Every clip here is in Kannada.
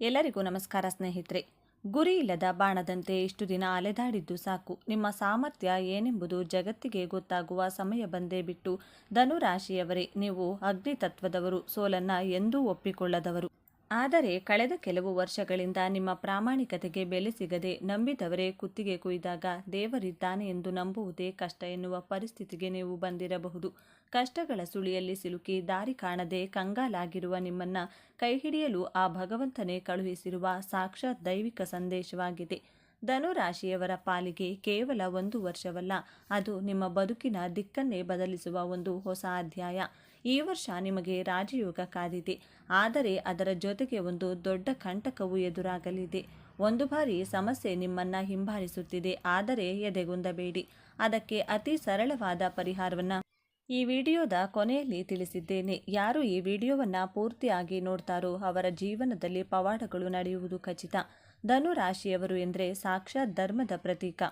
ಎಲ್ಲರಿಗೂ ನಮಸ್ಕಾರ ಸ್ನೇಹಿತರೆ. ಗುರಿ ಇಲ್ಲದ ಬಾಣದಂತೆ ಇಷ್ಟು ದಿನ ಅಲೆದಾಡಿದ್ದು ಸಾಕು. ನಿಮ್ಮ ಸಾಮರ್ಥ್ಯ ಏನೆಂಬುದು ಜಗತ್ತಿಗೆ ಗೊತ್ತಾಗುವ ಸಮಯ ಬಂದೇ ಬಿಟ್ಟು. ಧನು ರಾಶಿಯವರೇ, ನೀವು ಅಗ್ನಿ ತತ್ವದವರು, ಸೋಲನ್ನ ಎಂದೂ ಒಪ್ಪಿಕೊಳ್ಳದವರು. ಆದರೆ ಕಳೆದ ಕೆಲವು ವರ್ಷಗಳಿಂದ ನಿಮ್ಮ ಪ್ರಾಮಾಣಿಕತೆಗೆ ಬೆಲೆ ಸಿಗದೆ ನಂಬಿದವರೇ ಕುತ್ತಿಗೆ ಕುಯ್ದಾಗ ದೇವರಿದ್ದಾನೆ ಎಂದು ನಂಬುವುದೇ ಕಷ್ಟ ಎನ್ನುವ ಪರಿಸ್ಥಿತಿಗೆ ನೀವು ಬಂದಿರಬಹುದು. ಕಷ್ಟಗಳ ಸುಳಿಯಲ್ಲಿ ಸಿಲುಕಿ ದಾರಿ ಕಾಣದೆ ಕಂಗಾಲಾಗಿರುವ ನಿಮ್ಮನ್ನ ಕೈಹಿಡಿಯಲು ಆ ಭಗವಂತನೇ ಕಳುಹಿಸಿರುವ ಸಾಕ್ಷಾತ್ ದೈವಿಕ ಸಂದೇಶವಾಗಿದೆ. ಧನು ರಾಶಿಯವರ ಪಾಲಿಗೆ ಕೇವಲ 1 ವರ್ಷವಲ್ಲ, ಅದು ನಿಮ್ಮ ಬದುಕಿನ ದಿಕ್ಕನ್ನೇ ಬದಲಿಸುವ ಒಂದು ಹೊಸ ಅಧ್ಯಾಯ. ಈ ವರ್ಷ ನಿಮಗೆ ರಾಜಯೋಗ ಕಾದಿದೆ, ಆದರೆ ಅದರ ಜೊತೆಗೆ ಒಂದು ದೊಡ್ಡ ಕಂಟಕವು ಎದುರಾಗಲಿದೆ. ಒಂದು ಬಾರಿ ಸಮಸ್ಯೆ ನಿಮ್ಮನ್ನ ಹಿಂಬಾಲಿಸುತ್ತಿದೆ, ಆದರೆ ಎದೆಗುಂದಬೇಡಿ. ಅದಕ್ಕೆ ಅತಿ ಸರಳವಾದ ಪರಿಹಾರವನ್ನ ಈ ವಿಡಿಯೋದ ಕೊನೆಯಲ್ಲಿ ತಿಳಿಸಿದ್ದೇನೆ. ಯಾರು ಈ ವಿಡಿಯೋವನ್ನ ಪೂರ್ತಿಯಾಗಿ ನೋಡ್ತಾರೋ ಅವರ ಜೀವನದಲ್ಲಿ ಪವಾಡಗಳು ನಡೆಯುವುದು ಖಚಿತ. ಧನು ರಾಶಿಯವರು ಎಂದರೆ ಸಾಕ್ಷಾತ್ ಧರ್ಮದ ಪ್ರತೀಕ,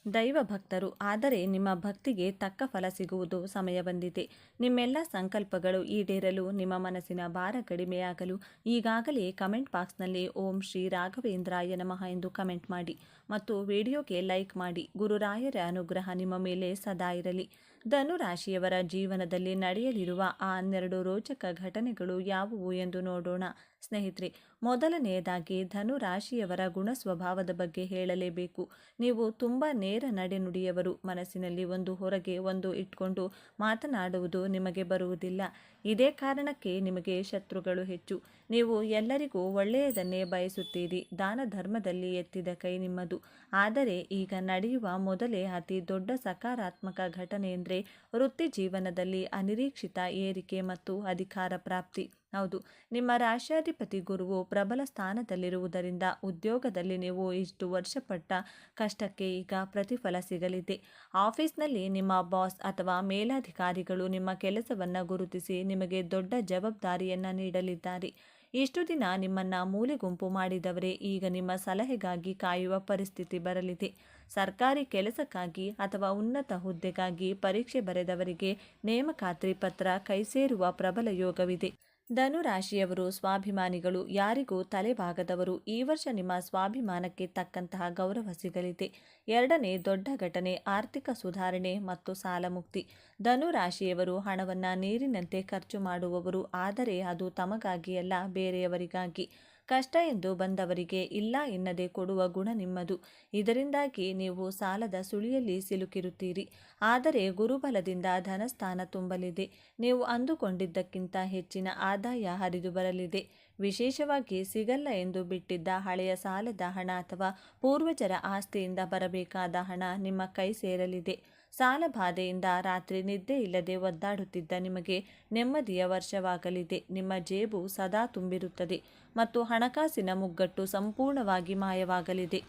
ದೈವ ಭಕ್ತರು. ಆದರೆ ನಿಮ್ಮ ಭಕ್ತಿಗೆ ತಕ್ಕ ಫಲ ಸಿಗುವುದು ಸಮಯ ಬಂದಿದೆ. ನಿಮ್ಮೆಲ್ಲ ಸಂಕಲ್ಪಗಳು ಈಡೇರಲು, ನಿಮ್ಮ ಮನಸ್ಸಿನ ಭಾರ ಕಡಿಮೆಯಾಗಲು ಈಗಾಗಲೇ ಕಮೆಂಟ್ ಬಾಕ್ಸ್ನಲ್ಲಿ ಓಂ ಶ್ರೀ ರಾಘವೇಂದ್ರಾಯ ನಮಃ ಎಂದು ಕಮೆಂಟ್ ಮಾಡಿ ಮತ್ತು ವಿಡಿಯೋಗೆ ಲೈಕ್ ಮಾಡಿ. ಗುರುರಾಯರ ಅನುಗ್ರಹ ನಿಮ್ಮ ಮೇಲೆ ಸದಾ ಇರಲಿ. ಧನು ರಾಶಿಯವರ ಜೀವನದಲ್ಲಿ ನಡೆಯಲಿರುವ ಆ 12 ರೋಚಕ ಘಟನೆಗಳು ಯಾವುವು ಎಂದು ನೋಡೋಣ ಸ್ನೇಹಿತರೆ. ಮೊದಲನೆಯದಾಗಿ ಧನು ರಾಶಿಯವರ ಗುಣ ಸ್ವಭಾವದ ಬಗ್ಗೆ ಹೇಳಲೇಬೇಕು. ನೀವು ತುಂಬ ನೇರ ನಡೆನುಡಿಯವರು. ಮನಸ್ಸಿನಲ್ಲಿ ಒಂದು, ಹೊರಗೆ ಒಂದು ಇಟ್ಕೊಂಡು ಮಾತನಾಡುವುದು ನಿಮಗೆ ಬರುವುದಿಲ್ಲ. ಇದೇ ಕಾರಣಕ್ಕೆ ನಿಮಗೆ ಶತ್ರುಗಳು ಹೆಚ್ಚು. ನೀವು ಎಲ್ಲರಿಗೂ ಒಳ್ಳೆಯದನ್ನೇ ಬಯಸುತ್ತೀರಿ. ದಾನ ಧರ್ಮದಲ್ಲಿ ಎತ್ತಿದ ಕೈ ನಿಮ್ಮದು. ಆದರೆ ಈಗ ನಡೆಯುವ ಮೊದಲೇ ಅತಿ ದೊಡ್ಡ ಸಕಾರಾತ್ಮಕ ಘಟನೆ ಎಂದರೆ ವೃತ್ತಿ ಜೀವನದಲ್ಲಿ ಅನಿರೀಕ್ಷಿತ ಏರಿಕೆ ಮತ್ತು ಅಧಿಕಾರ ಪ್ರಾಪ್ತಿ. ಹೌದು, ನಿಮ್ಮ ರಾಶ್ಯಾಧಿಪತಿ ಗುರುವು ಪ್ರಬಲ ಸ್ಥಾನದಲ್ಲಿರುವುದರಿಂದ ಉದ್ಯೋಗದಲ್ಲಿ ನೀವು ಇಷ್ಟು ವರ್ಷ ಪಟ್ಟ ಕಷ್ಟಕ್ಕೆ ಈಗ ಪ್ರತಿಫಲ ಸಿಗಲಿದೆ. ಆಫೀಸ್ನಲ್ಲಿ ನಿಮ್ಮ ಬಾಸ್ ಅಥವಾ ಮೇಲಾಧಿಕಾರಿಗಳು ನಿಮ್ಮ ಕೆಲಸವನ್ನು ಗುರುತಿಸಿ ನಿಮಗೆ ದೊಡ್ಡ ಜವಾಬ್ದಾರಿಯನ್ನು ನೀಡಲಿದ್ದಾರೆ. ಇಷ್ಟು ದಿನ ನಿಮ್ಮನ್ನ ಮೂಲೆಗುಂಪು ಮಾಡಿದವರೇ ಈಗ ನಿಮ್ಮ ಸಲಹೆಗಾಗಿ ಕಾಯುವ ಪರಿಸ್ಥಿತಿ ಬರಲಿದೆ. ಸರ್ಕಾರಿ ಕೆಲಸಕ್ಕಾಗಿ ಅಥವಾ ಉನ್ನತ ಹುದ್ದೆಗಾಗಿ ಪರೀಕ್ಷೆ ಬರೆದವರಿಗೆ ನೇಮಕಾತಿ ಪತ್ರ ಕೈಸೇರುವ ಪ್ರಬಲ ಯೋಗವಿದೆ. ಧನು ರಾಶಿಯವರು ಸ್ವಾಭಿಮಾನಿಗಳು, ಯಾರಿಗೂ ತಲೆಬಾಗದವರು. ಈ ವರ್ಷ ನಿಮ್ಮ ಸ್ವಾಭಿಮಾನಕ್ಕೆ ತಕ್ಕಂತಹ ಗೌರವ ಸಿಗಲಿದೆ. ಎರಡನೇ ದೊಡ್ಡ ಘಟನೆ ಆರ್ಥಿಕ ಸುಧಾರಣೆ ಮತ್ತು ಸಾಲ ಮುಕ್ತಿ. ಧನು ರಾಶಿಯವರು ಹಣವನ್ನು ನೀರಿನಂತೆ ಖರ್ಚು ಮಾಡುವವರು, ಆದರೆ ಅದು ತಮಗಾಗಿ ಅಲ್ಲ, ಬೇರೆಯವರಿಗಾಗಿ. ಕಷ್ಟ ಎಂದು ಬಂದವರಿಗೆ ಇಲ್ಲ ಎನ್ನದೆ ಕೊಡುವ ಗುಣ ನಿಮ್ಮದು. ಇದರಿಂದಾಗಿ ನೀವು ಸಾಲದ ಸುಳಿಯಲ್ಲಿ ಸಿಲುಕಿರುತ್ತೀರಿ. ಆದರೆ ಗುರುಬಲದಿಂದ ಧನಸ್ಥಾನ ತುಂಬಲಿದೆ. ನೀವು ಅಂದುಕೊಂಡಿದ್ದಕ್ಕಿಂತ ಹೆಚ್ಚಿನ ಆದಾಯ ಹರಿದು ಬರಲಿದೆ. ವಿಶೇಷವಾಗಿ ಸಿಗಲ್ಲ ಎಂದು ಬಿಟ್ಟಿದ್ದ ಹಳೆಯ ಸಾಲದ ಹಣ ಅಥವಾ ಪೂರ್ವಜರ ಆಸ್ತಿಯಿಂದ ಬರಬೇಕಾದ ಹಣ ನಿಮ್ಮ ಕೈ ಸೇರಲಿದೆ. ಸಾಲ ಬಾಧೆಯಿಂದ ರಾತ್ರಿ ನಿದ್ದೆ ಇಲ್ಲದೆ ಒದ್ದಾಡುತ್ತಿದ್ದ ನಿಮಗೆ ನೆಮ್ಮದಿಯ ವರ್ಷವಾಗಲಿದೆ. ನಿಮ್ಮ ಜೇಬು ಸದಾ ತುಂಬಿರುತ್ತದೆ ಮತ್ತು ಹಣಕಾಸಿನ ಮುಗ್ಗಟ್ಟು ಸಂಪೂರ್ಣವಾಗಿ ಮಾಯವಾಗಲಿದೆ.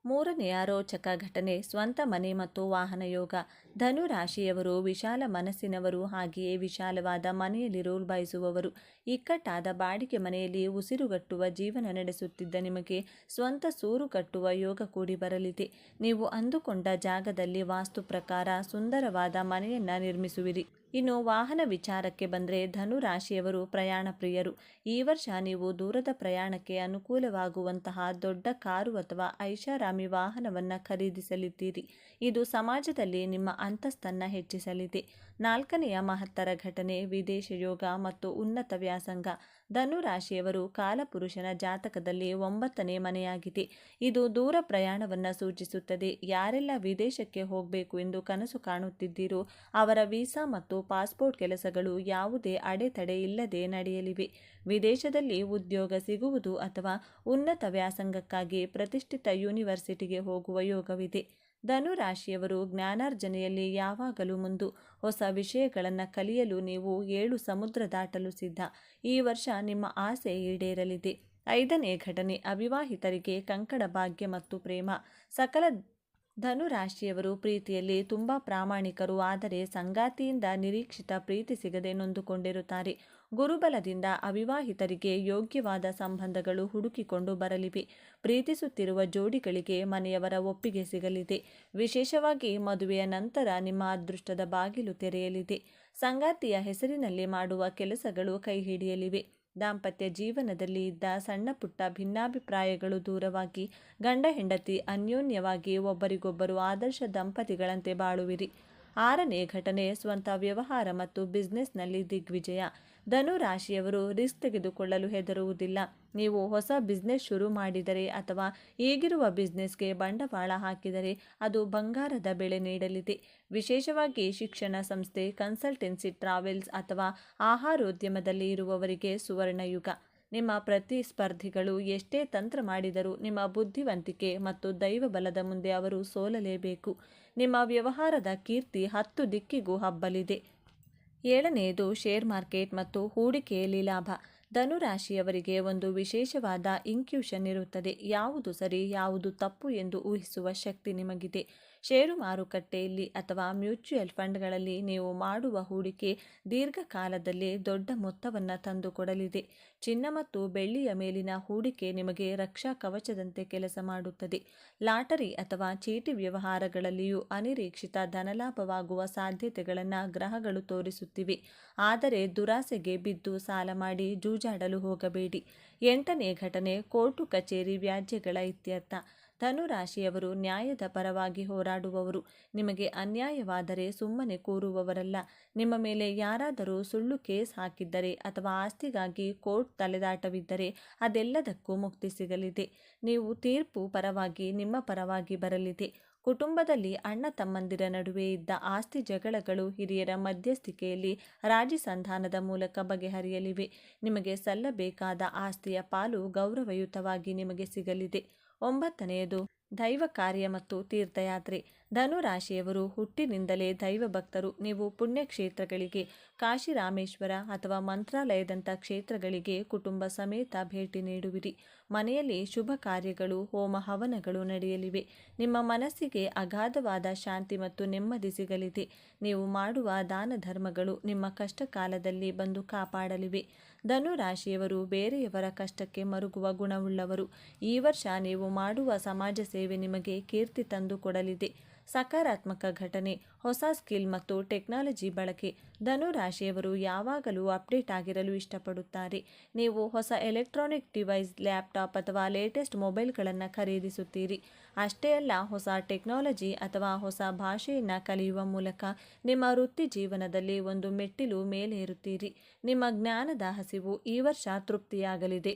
ಮೂರನೆಯ ರೋಚಕ ಘಟನೆ ಸ್ವಂತ ಮನೆ ಮತ್ತು ವಾಹನ ಯೋಗ. ಧನು ರಾಶಿಯವರು ವಿಶಾಲ ಮನಸ್ಸಿನವರು, ಹಾಗೆಯೇ ವಿಶಾಲವಾದ ಮನೆಯಲ್ಲಿರಲು ಬಯಸುವವರು. ಇಕ್ಕಟ್ಟಾದ ಬಾಡಿಗೆ ಮನೆಯಲ್ಲಿ ಉಸಿರುಗಟ್ಟುವ ಜೀವನ ನಡೆಸುತ್ತಿದ್ದ ನಿಮಗೆ ಸ್ವಂತ ಸೂರು ಕಟ್ಟುವ ಯೋಗ ಕೂಡಿ ಬರಲಿದೆ. ನೀವು ಅಂದುಕೊಂಡ ಜಾಗದಲ್ಲಿ ವಾಸ್ತು ಪ್ರಕಾರ ಸುಂದರವಾದ ಮನೆಯನ್ನ ನಿರ್ಮಿಸುವಿರಿ. ಇನ್ನು ವಾಹನ ವಿಚಾರಕ್ಕೆ ಬಂದರೆ ಧನು ರಾಶಿಯವರು ಪ್ರಯಾಣ ಪ್ರಿಯರು. ಈ ವರ್ಷ ನೀವು ದೂರದ ಪ್ರಯಾಣಕ್ಕೆ ಅನುಕೂಲವಾಗುವಂತಹ ದೊಡ್ಡ ಕಾರು ಅಥವಾ ಐಷಾರಾಮಿ ವಾಹನವನ್ನು ಖರೀದಿಸಲಿದ್ದೀರಿ. ಇದು ಸಮಾಜದಲ್ಲಿ ನಿಮ್ಮ ಅಂತಸ್ತನ್ನು ಹೆಚ್ಚಿಸಲಿದೆ. ನಾಲ್ಕನೆಯ ಮಹತ್ತರ ಘಟನೆ ವಿದೇಶ ಯೋಗ ಮತ್ತು ಉನ್ನತ ವ್ಯಾಸಂಗ. ಧನು ರಾಶಿಯವರು ಕಾಲಪುರುಷನ ಜಾತಕದಲ್ಲಿ 9ನೇ ಮನೆಯಾಗಿದೆ. ಇದು ದೂರ ಪ್ರಯಾಣವನ್ನು ಸೂಚಿಸುತ್ತದೆ. ಯಾರೆಲ್ಲ ವಿದೇಶಕ್ಕೆ ಹೋಗಬೇಕು ಎಂದು ಕನಸು ಕಾಣುತ್ತಿದ್ದೀರೋ ಅವರ ವೀಸಾ ಮತ್ತು ಪಾಸ್ಪೋರ್ಟ್ ಕೆಲಸಗಳು ಯಾವುದೇ ಅಡೆತಡೆ ಇಲ್ಲದೆ ನಡೆಯಲಿವೆ. ವಿದೇಶದಲ್ಲಿ ಉದ್ಯೋಗ ಸಿಗುವುದು ಅಥವಾ ಉನ್ನತ ವ್ಯಾಸಂಗಕ್ಕಾಗಿ ಪ್ರತಿಷ್ಠಿತ ಯೂನಿವರ್ಸಿಟಿಗೆ ಹೋಗುವ ಯೋಗವಿದೆ. ಧನು ರಾಶಿಯವರು ಜ್ಞಾನಾರ್ಜನೆಯಲ್ಲಿ ಯಾವಾಗಲೂ ಮುಂದು. ಹೊಸ ವಿಷಯಗಳನ್ನು ಕಲಿಯಲು ನೀವು 7 ಸಮುದ್ರ ದಾಟಲು ಸಿದ್ಧ. ಈ ವರ್ಷ ನಿಮ್ಮ ಆಸೆ ಈಡೇರಲಿದೆ. ಐದನೇ ಘಟನೆ ಅವಿವಾಹಿತರಿಗೆ ಕಂಕಣ ಭಾಗ್ಯ ಮತ್ತು ಪ್ರೇಮ. ಸಕಲ ಧನು ರಾಶಿಯವರು ಪ್ರೀತಿಯಲ್ಲಿ ತುಂಬ ಪ್ರಾಮಾಣಿಕರು, ಆದರೆ ಸಂಗಾತಿಯಿಂದ ನಿರೀಕ್ಷಿತ ಪ್ರೀತಿ ಸಿಗದೆ ನೊಂದುಕೊಂಡಿರುತ್ತಾರೆ. ಗುರುಬಲದಿಂದ ಅವಿವಾಹಿತರಿಗೆ ಯೋಗ್ಯವಾದ ಸಂಬಂಧಗಳು ಹುಡುಕಿಕೊಂಡು ಬರಲಿವೆ. ಪ್ರೀತಿಸುತ್ತಿರುವ ಜೋಡಿಗಳಿಗೆ ಮನೆಯವರ ಒಪ್ಪಿಗೆ ಸಿಗಲಿದೆ. ವಿಶೇಷವಾಗಿ ಮದುವೆಯ ನಂತರ ನಿಮ್ಮ ಅದೃಷ್ಟದ ಬಾಗಿಲು ತೆರೆಯಲಿದೆ. ಸಂಗಾತಿಯ ಹೆಸರಿನಲ್ಲಿ ಮಾಡುವ ಕೆಲಸಗಳು ಕೈ ಹಿಡಿಯಲಿವೆ. ದಾಂಪತ್ಯ ಜೀವನದಲ್ಲಿ ಇದ್ದ ಸಣ್ಣ ಪುಟ್ಟ ಭಿನ್ನಾಭಿಪ್ರಾಯಗಳು ದೂರವಾಗಿ ಗಂಡ ಹೆಂಡತಿ ಅನ್ಯೋನ್ಯವಾಗಿ ಒಬ್ಬರಿಗೊಬ್ಬರು ಆದರ್ಶ ದಂಪತಿಗಳಂತೆ ಬಾಳುವಿರಿ. 6ನೇ ಘಟನೆ ಸ್ವಂತ ವ್ಯವಹಾರ ಮತ್ತು ಬಿಸ್ನೆಸ್ನಲ್ಲಿ ದಿಗ್ವಿಜಯ. ಧನು ರಾಶಿಯವರು ರಿಸ್ಕ್ ತೆಗೆದುಕೊಳ್ಳಲು ಹೆದರುವುದಿಲ್ಲ. ನೀವು ಹೊಸ ಬಿಸ್ನೆಸ್ ಶುರು ಮಾಡಿದರೆ ಅಥವಾ ಈಗಿರುವ ಬಿಸ್ನೆಸ್ಗೆ ಬಂಡವಾಳ ಹಾಕಿದರೆ ಅದು ಬಂಗಾರದ ಬೆಲೆ ನೀಡಲಿದೆ. ವಿಶೇಷವಾಗಿ ಶಿಕ್ಷಣ ಸಂಸ್ಥೆ, ಕನ್ಸಲ್ಟೆನ್ಸಿ, ಟ್ರಾವೆಲ್ಸ್ ಅಥವಾ ಆಹಾರೋದ್ಯಮದಲ್ಲಿ ಇರುವವರಿಗೆ ಸುವರ್ಣಯುಗ. ನಿಮ್ಮ ಪ್ರತಿಸ್ಪರ್ಧಿಗಳು ಎಷ್ಟೇ ತಂತ್ರ ಮಾಡಿದರೂ ನಿಮ್ಮ ಬುದ್ಧಿವಂತಿಕೆ ಮತ್ತು ದೈವಬಲದ ಮುಂದೆ ಅವರು ಸೋಲಲೇಬೇಕು. ನಿಮ್ಮ ವ್ಯವಹಾರದ ಕೀರ್ತಿ 10 ದಿಕ್ಕಿಗೂ ಹಬ್ಬಲಿದೆ. 7ನೇದು ಶೇರ್ ಮಾರ್ಕೆಟ್ ಮತ್ತು ಹೂಡಿಕೆಯಲ್ಲಿ ಲಾಭ. ಧನು ರಾಶಿಯವರಿಗೆ ಒಂದು ವಿಶೇಷವಾದ ಇಂಟ್ಯೂಷನ್ ಇರುತ್ತದೆ. ಯಾವುದು ಸರಿ ಯಾವುದು ತಪ್ಪು ಎಂದು ಊಹಿಸುವ ಶಕ್ತಿ ನಿಮಗಿದೆ. ಷೇರು ಮಾರುಕಟ್ಟೆಯಲ್ಲಿ ಅಥವಾ ಮ್ಯೂಚುವಲ್ ಫಂಡ್ಗಳಲ್ಲಿ ನೀವು ಮಾಡುವ ಹೂಡಿಕೆ ದೀರ್ಘಕಾಲದಲ್ಲಿ ದೊಡ್ಡ ಮೊತ್ತವನ್ನು ತಂದುಕೊಡಲಿದೆ. ಚಿನ್ನ ಮತ್ತು ಬೆಳ್ಳಿಯ ಮೇಲಿನ ಹೂಡಿಕೆ ನಿಮಗೆ ರಕ್ಷಾ ಕವಚದಂತೆ ಕೆಲಸ ಮಾಡುತ್ತದೆ. ಲಾಟರಿ ಅಥವಾ ಚೀಟಿ ವ್ಯವಹಾರಗಳಲ್ಲಿಯೂ ಅನಿರೀಕ್ಷಿತ ಧನಲಾಭವಾಗುವ ಸಾಧ್ಯತೆಗಳನ್ನು ಗ್ರಹಗಳು ತೋರಿಸುತ್ತಿವೆ. ಆದರೆ ದುರಾಸೆಗೆ ಬಿದ್ದು ಸಾಲ ಮಾಡಿ ಜೂಜಾಡಲು ಹೋಗಬೇಡಿ. 8ನೇ ಘಟನೆ ಕೋರ್ಟು ಕಚೇರಿ ವ್ಯಾಜ್ಯಗಳ ಇತ್ಯರ್ಥ. ಧನು ರಾಶಿಯವರು ನ್ಯಾಯದ ಪರವಾಗಿ ಹೋರಾಡುವವರು. ನಿಮಗೆ ಅನ್ಯಾಯವಾದರೆ ಸುಮ್ಮನೆ ಕೂರುವವರಲ್ಲ. ನಿಮ್ಮ ಮೇಲೆ ಯಾರಾದರೂ ಸುಳ್ಳು ಕೇಸ್ ಹಾಕಿದ್ದರೆ ಅಥವಾ ಆಸ್ತಿಗಾಗಿ ಕೋರ್ಟ್ ತಲೆದಾಟವಿದ್ದರೆ ಅದೆಲ್ಲದಕ್ಕೂ ಮುಕ್ತಿ ಸಿಗಲಿದೆ. ನೀವು ತೀರ್ಪು ಪರವಾಗಿ ನಿಮ್ಮ ಪರವಾಗಿ ಬರಲಿದೆ. ಕುಟುಂಬದಲ್ಲಿ ಅಣ್ಣ ತಮ್ಮಂದಿರ ನಡುವೆ ಇದ್ದ ಆಸ್ತಿ ಜಗಳಗಳು ಹಿರಿಯರ ಮಧ್ಯಸ್ಥಿಕೆಯಲ್ಲಿ ರಾಜಿ ಸಂಧಾನದ ಮೂಲಕ ಬಗೆಹರಿಯಲಿವೆ. ನಿಮಗೆ ಸಲ್ಲಬೇಕಾದ ಆಸ್ತಿಯ ಪಾಲು ಗೌರವಯುತವಾಗಿ ನಿಮಗೆ ಸಿಗಲಿದೆ. 9ನೇದು ದೈವ ಕಾರ್ಯ ಮತ್ತು ತೀರ್ಥಯಾತ್ರೆ. ಧನು ರಾಶಿಯವರು ಹುಟ್ಟಿನಿಂದಲೇ ದೈವ ಭಕ್ತರು. ನೀವು ಪುಣ್ಯಕ್ಷೇತ್ರಗಳಿಗೆ, ಕಾಶಿ ರಾಮೇಶ್ವರ ಅಥವಾ ಮಂತ್ರಾಲಯದಂಥ ಕ್ಷೇತ್ರಗಳಿಗೆ ಕುಟುಂಬ ಸಮೇತ ಭೇಟಿ ನೀಡುವಿರಿ. ಮನೆಯಲ್ಲಿ ಶುಭ ಕಾರ್ಯಗಳು, ಹೋಮ ಹವನಗಳು ನಡೆಯಲಿವೆ. ನಿಮ್ಮ ಮನಸ್ಸಿಗೆ ಅಗಾಧವಾದ ಶಾಂತಿ ಮತ್ತು ನೆಮ್ಮದಿ ಸಿಗಲಿದೆ. ನೀವು ಮಾಡುವ ದಾನ ಧರ್ಮಗಳು ನಿಮ್ಮ ಕಷ್ಟ ಕಾಲದಲ್ಲಿ ಬಂದು ಕಾಪಾಡಲಿವೆ. ಧನು ರಾಶಿಯವರು ಬೇರೆಯವರ ಕಷ್ಟಕ್ಕೆ ಮರುಗುವ ಗುಣವುಳ್ಳವರು. ಈ ವರ್ಷ ನೀವು ಮಾಡುವ ಸಮಾಜ ಸೇವೆ ನಿಮಗೆ ಕೀರ್ತಿ ತಂದು ಕೊಡಲಿದೆ. ಸಕಾರಾತ್ಮಕ ಘಟನೆ ಹೊಸ ಸ್ಕಿಲ್ ಮತ್ತು ಟೆಕ್ನಾಲಜಿ ಬಳಕೆ. ಧನು ರಾಶಿಯವರು ಯಾವಾಗಲೂ ಅಪ್ಡೇಟ್ ಆಗಿರಲು ಇಷ್ಟಪಡುತ್ತಾರೆ. ನೀವು ಹೊಸ ಎಲೆಕ್ಟ್ರಾನಿಕ್ ಡಿವೈಸ್, ಲ್ಯಾಪ್ಟಾಪ್ ಅಥವಾ ಲೇಟೆಸ್ಟ್ ಮೊಬೈಲ್ಗಳನ್ನು ಖರೀದಿಸುತ್ತೀರಿ. ಅಷ್ಟೇ ಅಲ್ಲ, ಹೊಸ ಟೆಕ್ನಾಲಜಿ ಅಥವಾ ಹೊಸ ಭಾಷೆಯನ್ನು ಕಲಿಯುವ ಮೂಲಕ ನಿಮ್ಮ ವೃತ್ತಿ ಜೀವನದಲ್ಲಿ ಒಂದು ಮೆಟ್ಟಿಲು ಮೇಲೇರುತ್ತೀರಿ. ನಿಮ್ಮ ಜ್ಞಾನದ ಹಸಿವು ಈ ವರ್ಷ ತೃಪ್ತಿಯಾಗಲಿದೆ.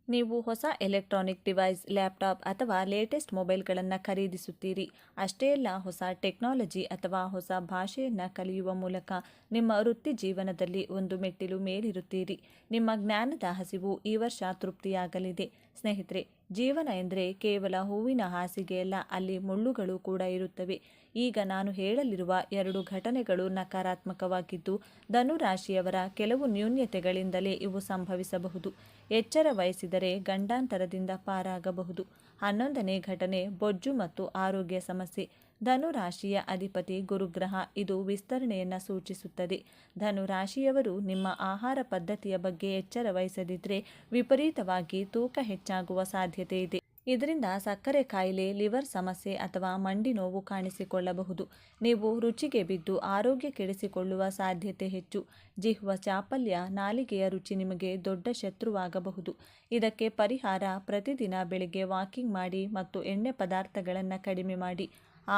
ನೀವು ಹೊಸ ಎಲೆಕ್ಟ್ರಾನಿಕ್ ಡಿವೈಸ್, ಲ್ಯಾಪ್ಟಾಪ್ ಅಥವಾ ಲೇಟೆಸ್ಟ್ ಮೊಬೈಲ್ಗಳನ್ನು ಖರೀದಿಸುತ್ತೀರಿ. ಅಷ್ಟೇ ಅಲ್ಲ, ಹೊಸ ಟೆಕ್ನಾಲಜಿ ಅಥವಾ ಹೊಸ ಭಾಷೆಯನ್ನು ಕಲಿಯುವ ಮೂಲಕ ನಿಮ್ಮ ವೃತ್ತಿ ಜೀವನದಲ್ಲಿ ಒಂದು ಮೆಟ್ಟಿಲು ಮೇಲಿರುತ್ತೀರಿ. ನಿಮ್ಮ ಜ್ಞಾನದ ಹಸಿವು ಈ ವರ್ಷ ತೃಪ್ತಿಯಾಗಲಿದೆ. ಸ್ನೇಹಿತರೆ, ಜೀವನ ಎಂದರೆ ಕೇವಲ ಹೂವಿನ ಹಾಸಿಗೆಯಲ್ಲ, ಅಲ್ಲಿ ಮುಳ್ಳುಗಳು ಕೂಡ ಇರುತ್ತವೆ. ಈಗ ನಾನು ಹೇಳಲಿರುವ 2 ಘಟನೆಗಳು ನಕಾರಾತ್ಮಕವಾಗಿದ್ದು, ಧನು ರಾಶಿಯವರ ಕೆಲವು ನ್ಯೂನ್ಯತೆಗಳಿಂದಲೇ ಇವು ಸಂಭವಿಸಬಹುದು. ಎಚ್ಚರ ವಹಿಸಿದರೆ ಗಂಡಾಂತರದಿಂದ ಪಾರಾಗಬಹುದು. 11ನೇ ಘಟನೆ ಬೊಜ್ಜು ಮತ್ತು ಆರೋಗ್ಯ ಸಮಸ್ಯೆ. ಧನು ರಾಶಿಯ ಅಧಿಪತಿ ಗುರುಗ್ರಹ. ಇದು ವಿಸ್ತರಣೆಯನ್ನು ಸೂಚಿಸುತ್ತದೆ. ಧನು ರಾಶಿಯವರು ನಿಮ್ಮ ಆಹಾರ ಪದ್ಧತಿಯ ಬಗ್ಗೆ ಎಚ್ಚರ ವಹಿಸದಿದ್ದರೆ ವಿಪರೀತವಾಗಿ ತೂಕ ಹೆಚ್ಚಾಗುವ ಸಾಧ್ಯತೆ ಇದೆ. ಇದರಿಂದ ಸಕ್ಕರೆ ಕಾಯಿಲೆ, ಲಿವರ್ ಸಮಸ್ಯೆ ಅಥವಾ ಮಂಡಿ ನೋವು ಕಾಣಿಸಿಕೊಳ್ಳಬಹುದು. ನೀವು ರುಚಿಗೆ ಬಿದ್ದು ಆರೋಗ್ಯ ಕೆಡಿಸಿಕೊಳ್ಳುವ ಸಾಧ್ಯತೆ ಹೆಚ್ಚು. ಜಿಹ್ವ ಚಾಪಲ್ಯ, ನಾಲಿಗೆಯ ರುಚಿ ನಿಮಗೆ ದೊಡ್ಡ ಶತ್ರುವಾಗಬಹುದು. ಇದಕ್ಕೆ ಪರಿಹಾರ ಪ್ರತಿದಿನ ಬೆಳಿಗ್ಗೆ ವಾಕಿಂಗ್ ಮಾಡಿ ಮತ್ತು ಎಣ್ಣೆ ಪದಾರ್ಥಗಳನ್ನು ಕಡಿಮೆ ಮಾಡಿ.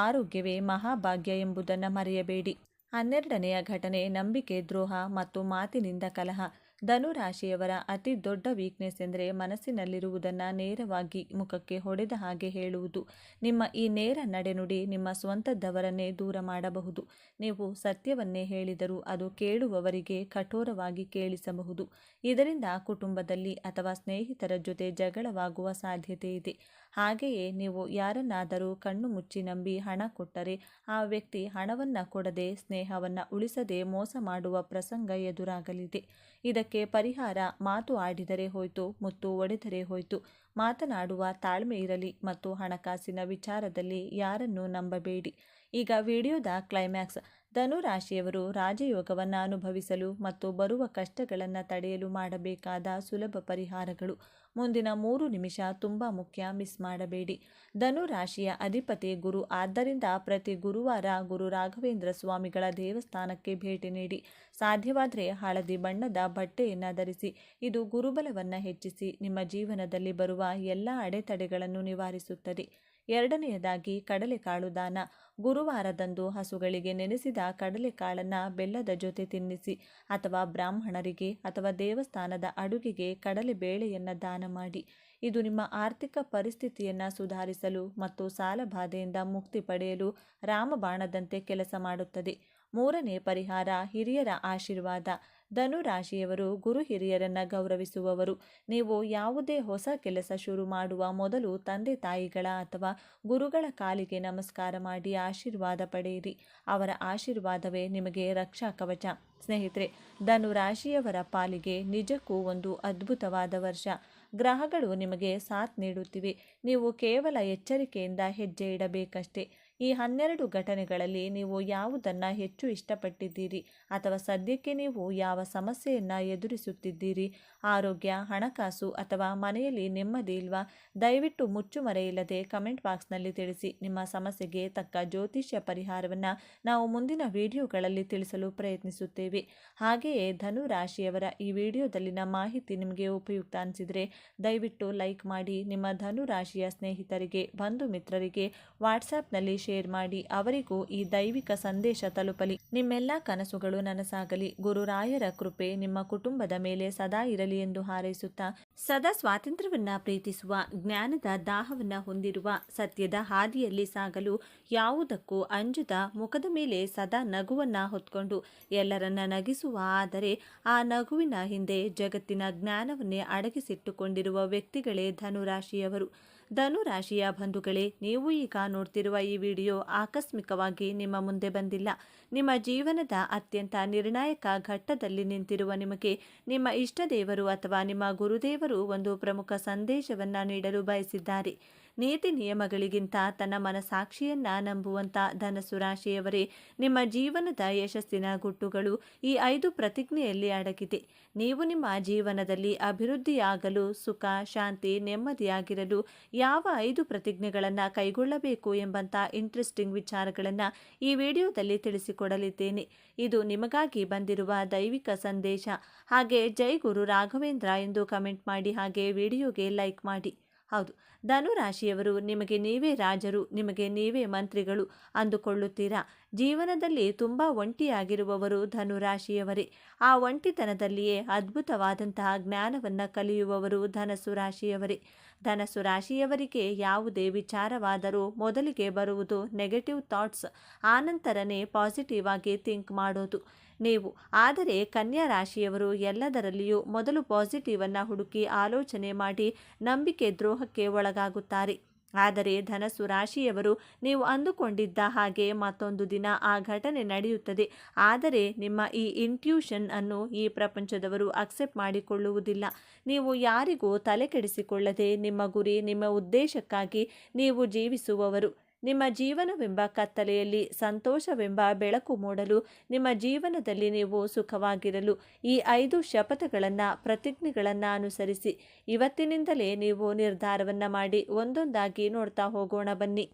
ಆರೋಗ್ಯವೇ ಮಹಾಭಾಗ್ಯ ಎಂಬುದನ್ನು ಮರೆಯಬೇಡಿ. 12ನೆಯ ಘಟನೆ ನಂಬಿಕೆ ದ್ರೋಹ ಮತ್ತು ಮಾತಿನಿಂದ ಕಲಹ. ಧನು ರಾಶಿಯವರ ಅತಿ ದೊಡ್ಡ ವೀಕ್ನೆಸ್ ಎಂದರೆ ಮನಸ್ಸಿನಲ್ಲಿರುವುದನ್ನು ನೇರವಾಗಿ ಮುಖಕ್ಕೆ ಹೊಡೆದ ಹಾಗೆ ಹೇಳುವುದು. ನಿಮ್ಮ ಈ ನೇರ ನಡೆನುಡಿ ನಿಮ್ಮ ಸ್ವಂತದವರನ್ನೇ ದೂರ ಮಾಡಬಹುದು. ನೀವು ಸತ್ಯವನ್ನೇ ಹೇಳಿದರೂ ಅದು ಕೇಳುವವರಿಗೆ ಕಠೋರವಾಗಿ ಕೇಳಿಸಬಹುದು. ಇದರಿಂದ ಕುಟುಂಬದಲ್ಲಿ ಅಥವಾ ಸ್ನೇಹಿತರ ಜೊತೆ ಜಗಳವಾಗುವ ಸಾಧ್ಯತೆ ಇದೆ. ಹಾಗೆಯೇ ನೀವು ಯಾರನ್ನಾದರೂ ಕಣ್ಣು ಮುಚ್ಚಿ ನಂಬಿ ಹಣ ಕೊಟ್ಟರೆ ಆ ವ್ಯಕ್ತಿ ಹಣವನ್ನು ಕೊಡದೆ, ಸ್ನೇಹವನ್ನು ಉಳಿಸದೆ ಮೋಸ ಮಾಡುವ ಪ್ರಸಂಗ ಎದುರಾಗಲಿದೆ. ಇದಕ್ಕೆ ಪರಿಹಾರ ಮಾತು ಆಡಿದರೆ ಹೋಯ್ತು, ಮುತ್ತು ಒಡೆದರೆ ಹೋಯ್ತು. ಮಾತನಾಡುವ ತಾಳ್ಮೆ ಇರಲಿ ಮತ್ತು ಹಣಕಾಸಿನ ವಿಚಾರದಲ್ಲಿ ಯಾರನ್ನೂ ನಂಬಬೇಡಿ. ಈಗ ವಿಡಿಯೋದ ಕ್ಲೈಮ್ಯಾಕ್ಸ್. ಧನುರಾಶಿಯವರು ರಾಜಯೋಗವನ್ನು ಅನುಭವಿಸಲು ಮತ್ತು ಬರುವ ಕಷ್ಟಗಳನ್ನು ತಡೆಯಲು ಮಾಡಬೇಕಾದ ಸುಲಭ ಪರಿಹಾರಗಳು. ಮುಂದಿನ 3 ನಿಮಿಷ ತುಂಬ ಮುಖ್ಯ, ಮಿಸ್ ಮಾಡಬೇಡಿ. ಧನುರಾಶಿಯ ಅಧಿಪತಿ ಗುರು, ಆದ್ದರಿಂದ ಪ್ರತಿ ಗುರುವಾರ ಗುರು ರಾಘವೇಂದ್ರ ಸ್ವಾಮಿಗಳ ದೇವಸ್ಥಾನಕ್ಕೆ ಭೇಟಿ ನೀಡಿ. ಸಾಧ್ಯವಾದರೆ ಹಳದಿ ಬಣ್ಣದ ಬಟ್ಟೆಯನ್ನು ಧರಿಸಿ. ಇದು ಗುರುಬಲವನ್ನು ಹೆಚ್ಚಿಸಿ ನಿಮ್ಮ ಜೀವನದಲ್ಲಿ ಬರುವ ಎಲ್ಲ ಅಡೆತಡೆಗಳನ್ನು ನಿವಾರಿಸುತ್ತದೆ. ಎರಡನೆಯದಾಗಿ ಕಡಲೆಕಾಳು ದಾನ. ಗುರುವಾರದಂದು ಹಸುಗಳಿಗೆ ನೆನೆಸಿದ ಕಡಲೆಕಾಳನ್ನು ಬೆಲ್ಲದ ಜೊತೆ ತಿನ್ನಿಸಿ, ಅಥವಾ ಬ್ರಾಹ್ಮಣರಿಗೆ ಅಥವಾ ದೇವಸ್ಥಾನದ ಅಡುಗೆಗೆ ಕಡಲೆಬೇಳೆಯನ್ನು ದಾನ ಮಾಡಿ. ಇದು ನಿಮ್ಮ ಆರ್ಥಿಕ ಪರಿಸ್ಥಿತಿಯನ್ನು ಸುಧಾರಿಸಲು ಮತ್ತು ಸಾಲಬಾಧೆಯಿಂದ ಮುಕ್ತಿ ಪಡೆಯಲು ರಾಮಬಾಣದಂತೆ ಕೆಲಸ ಮಾಡುತ್ತದೆ. ಮೂರನೇ ಪರಿಹಾರ, ಹಿರಿಯರ ಆಶೀರ್ವಾದ. ಧನುರಾಶಿಯವರು ಗುರು ಹಿರಿಯರನ್ನು ಗೌರವಿಸುವವರು. ನೀವು ಯಾವುದೇ ಹೊಸ ಕೆಲಸ ಶುರು ಮಾಡುವ ಮೊದಲು ತಂದೆ ತಾಯಿಗಳ ಅಥವಾ ಗುರುಗಳ ಕಾಲಿಗೆ ನಮಸ್ಕಾರ ಮಾಡಿ ಆಶೀರ್ವಾದ ಪಡೆಯಿರಿ. ಅವರ ಆಶೀರ್ವಾದವೇ ನಿಮಗೆ ರಕ್ಷಾ ಕವಚ. ಸ್ನೇಹಿತರೆ, ಧನುರಾಶಿಯವರ ಪಾಲಿಗೆ ನಿಜಕ್ಕೂ ಒಂದು ಅದ್ಭುತವಾದ ವರ್ಷ. ಗ್ರಹಗಳು ನಿಮಗೆ ಸಾಥ್ ನೀಡುತ್ತಿವೆ. ನೀವು ಕೇವಲ ಎಚ್ಚರಿಕೆಯಿಂದ ಹೆಜ್ಜೆ ಇಡಬೇಕಷ್ಟೇ. ಈ 12 ಘಟನೆಗಳಲ್ಲಿ ನೀವು ಯಾವುದನ್ನು ಹೆಚ್ಚು ಇಷ್ಟಪಟ್ಟಿದ್ದೀರಿ, ಅಥವಾ ಸದ್ಯಕ್ಕೆ ನೀವು ಯಾವ ಸಮಸ್ಯೆಯನ್ನು ಎದುರಿಸುತ್ತಿದ್ದೀರಿ? ಆರೋಗ್ಯ, ಹಣಕಾಸು ಅಥವಾ ಮನೆಯಲ್ಲಿ ನೆಮ್ಮದಿ ಇಲ್ವಾ? ದಯವಿಟ್ಟು ಮುಚ್ಚುಮರೆಯಿಲ್ಲದೆ ಕಮೆಂಟ್ ಬಾಕ್ಸ್ನಲ್ಲಿ ತಿಳಿಸಿ. ನಿಮ್ಮ ಸಮಸ್ಯೆಗೆ ತಕ್ಕ ಜ್ಯೋತಿಷ್ಯ ಪರಿಹಾರವನ್ನು ನಾವು ಮುಂದಿನ ವಿಡಿಯೋಗಳಲ್ಲಿ ತಿಳಿಸಲು ಪ್ರಯತ್ನಿಸುತ್ತೇವೆ. ಹಾಗೆಯೇ ಧನುರಾಶಿಯವರ ಈ ವಿಡಿಯೋದಲ್ಲಿನ ಮಾಹಿತಿ ನಿಮಗೆ ಉಪಯುಕ್ತ ಅನಿಸಿದರೆ ದಯವಿಟ್ಟು ಲೈಕ್ ಮಾಡಿ. ನಿಮ್ಮ ಧನುರಾಶಿಯ ಸ್ನೇಹಿತರಿಗೆ, ಬಂಧು ಮಿತ್ರರಿಗೆ ವಾಟ್ಸಾಪ್ನಲ್ಲಿ ಶೇರ್ ಮಾಡಿ. ಅವರಿಗೂ ಈ ದೈವಿಕ ಸಂದೇಶ ತಲುಪಲಿ. ನಿಮ್ಮೆಲ್ಲ ಕನಸುಗಳು ನನಸಾಗಲಿ. ಗುರುರಾಯರ ಕೃಪೆ ನಿಮ್ಮ ಕುಟುಂಬದ ಮೇಲೆ ಸದಾ ಇರಲಿ ಎಂದು ಹಾರೈಸುತ್ತಾ, ಸದಾ ಸ್ವಾತಂತ್ರ್ಯವನ್ನ ಪ್ರೀತಿಸುವ, ಜ್ಞಾನದ ದಾಹವನ್ನ ಹೊಂದಿರುವ, ಸತ್ಯದ ಹಾದಿಯಲ್ಲಿ ಸಾಗಲು ಯಾವುದಕ್ಕೂ ಅಂಜದ, ಮುಖದ ಮೇಲೆ ಸದಾ ನಗುವನ್ನ ಹೊತ್ಕೊಂಡು ಎಲ್ಲರನ್ನ ನಗಿಸುವ, ಆದರೆ ಆ ನಗುವಿನ ಹಿಂದೆ ಜಗತ್ತಿನ ಜ್ಞಾನವನ್ನೇ ಅಡಗಿಸಿಟ್ಟುಕೊಂಡಿರುವ ವ್ಯಕ್ತಿಗಳೇ ಧನುರಾಶಿಯವರು. ಧನುರಾಶಿಯ ಬಂಧುಗಳೇ, ನೀವು ಈಗ ನೋಡ್ತಿರುವ ಈ ವಿಡಿಯೋ ಆಕಸ್ಮಿಕವಾಗಿ ನಿಮ್ಮ ಮುಂದೆ ಬಂದಿಲ್ಲ. ನಿಮ್ಮ ಜೀವನದ ಅತ್ಯಂತ ನಿರ್ಣಾಯಕ ಘಟ್ಟದಲ್ಲಿ ನಿಂತಿರುವ ನಿಮಗೆ ನಿಮ್ಮ ಇಷ್ಟ ದೇವರು ಅಥವಾ ನಿಮ್ಮ ಗುರುದೇವರು ಒಂದು ಪ್ರಮುಖ ಸಂದೇಶವನ್ನು ನೀಡಲು ಬಯಸಿದ್ದಾರೆ. ನೀತಿ ನಿಯಮಗಳಿಗಿಂತ ತನ್ನ ಮನಸಾಕ್ಷಿಯನ್ನ ನಂಬುವಂತ ಧನಸ್ಸು ರಾಶಿಯವರೇ, ನಿಮ್ಮ ಜೀವನದ ಯಶಸ್ಸಿನ ಗುಟ್ಟುಗಳು ಈ 5 ಪ್ರತಿಜ್ಞೆಯಲ್ಲಿ ಅಡಗಿದೆ. ನೀವು ನಿಮ್ಮ ಜೀವನದಲ್ಲಿ ಅಭಿವೃದ್ಧಿಯಾಗಲು, ಸುಖ, ಶಾಂತಿ, ನೆಮ್ಮದಿಯಾಗಿರಲು ಯಾವ 5 ಪ್ರತಿಜ್ಞೆಗಳನ್ನು ಕೈಗೊಳ್ಳಬೇಕು ಎಂಬಂಥ ಇಂಟ್ರೆಸ್ಟಿಂಗ್ ವಿಚಾರಗಳನ್ನು ಈ ವಿಡಿಯೋದಲ್ಲಿ ತಿಳಿಸಿಕೊಡಲಿದ್ದೇನೆ. ಇದು ನಿಮಗಾಗಿ ಬಂದಿರುವ ದೈವಿಕ ಸಂದೇಶ. ಹಾಗೆ ಜೈ ಗುರು ರಾಘವೇಂದ್ರ ಎಂದು ಕಮೆಂಟ್ ಮಾಡಿ, ಹಾಗೆ ವಿಡಿಯೋಗೆ ಲೈಕ್ ಮಾಡಿ. ಹೌದು, ಧನುರಾಶಿಯವರು ನಿಮಗೆ ನೀವೇ ರಾಜರು, ನಿಮಗೆ ನೀವೇ ಮಂತ್ರಿಗಳು ಅಂದುಕೊಳ್ಳುತ್ತೀರಾ? ಜೀವನದಲ್ಲಿ ತುಂಬ ಒಂಟಿಯಾಗಿರುವವರು ಧನುರಾಶಿಯವರೇ. ಆ ಒಂಟಿತನದಲ್ಲಿಯೇ ಅದ್ಭುತವಾದಂತಹ ಜ್ಞಾನವನ್ನು ಕಲಿಯುವವರು ಧನಸ್ಸು ರಾಶಿಯವರೇ. ಧನಸ್ಸು ರಾಶಿಯವರಿಗೆ ಯಾವುದೇ ವಿಚಾರವಾದರೂ ಮೊದಲಿಗೆ ಬರುವುದು ನೆಗೆಟಿವ್ ಥಾಟ್ಸ್, ಆನಂತರನೇ ಪಾಸಿಟಿವ್ ಆಗಿ ಥಿಂಕ್ ಮಾಡೋದು ನೀವು. ಆದರೆ ಕನ್ಯಾ ರಾಶಿಯವರು ಎಲ್ಲದರಲ್ಲಿಯೂ ಮೊದಲು ಪಾಸಿಟಿವ್ ಅನ್ನು ಹುಡುಕಿ ಆಲೋಚನೆ ಮಾಡಿ ನಂಬಿಕೆ ದ್ರೋಹಕ್ಕೆ ಒಳಗಾಗುತ್ತಾರೆ. ಆದರೆ ಧನಸ್ಸು ರಾಶಿಯವರು, ನೀವು ಅಂದುಕೊಂಡಿದ್ದ ಹಾಗೆ ಮತ್ತೊಂದು ದಿನ ಆ ಘಟನೆ ನಡೆಯುತ್ತದೆ. ಆದರೆ ನಿಮ್ಮ ಈ ಇಂಟ್ಯೂಷನ್ ಅನ್ನು ಈ ಪ್ರಪಂಚದವರು ಅಕ್ಸೆಪ್ಟ್ ಮಾಡಿಕೊಳ್ಳುವುದಿಲ್ಲ. ನೀವು ಯಾರಿಗೂ ತಲೆ ಕೆಡಿಸಿಕೊಳ್ಳದೆ ನಿಮ್ಮ ಗುರಿ, ನಿಮ್ಮ ಉದ್ದೇಶಕ್ಕಾಗಿ ನೀವು ಜೀವಿಸುವವರು. ನಿಮ್ಮ ಜೀವನವೆಂಬ ಕತ್ತಲೆಯಲ್ಲಿ ಸಂತೋಷವೆಂಬ ಬೆಳಕು ಮೂಡಲು, ನಿಮ್ಮ ಜೀವನದಲ್ಲಿ ನೀವು ಸುಖವಾಗಿರಲು ಈ 5 ಶಪಥಗಳನ್ನು, ಪ್ರತಿಜ್ಞೆಗಳನ್ನು ಅನುಸರಿಸಿ. ಇವತ್ತಿನಿಂದಲೇ ನೀವು ನಿರ್ಧಾರವನ್ನು ಮಾಡಿ. ಒಂದೊಂದಾಗಿ ನೋಡ್ತಾ ಹೋಗೋಣ ಬನ್ನಿ.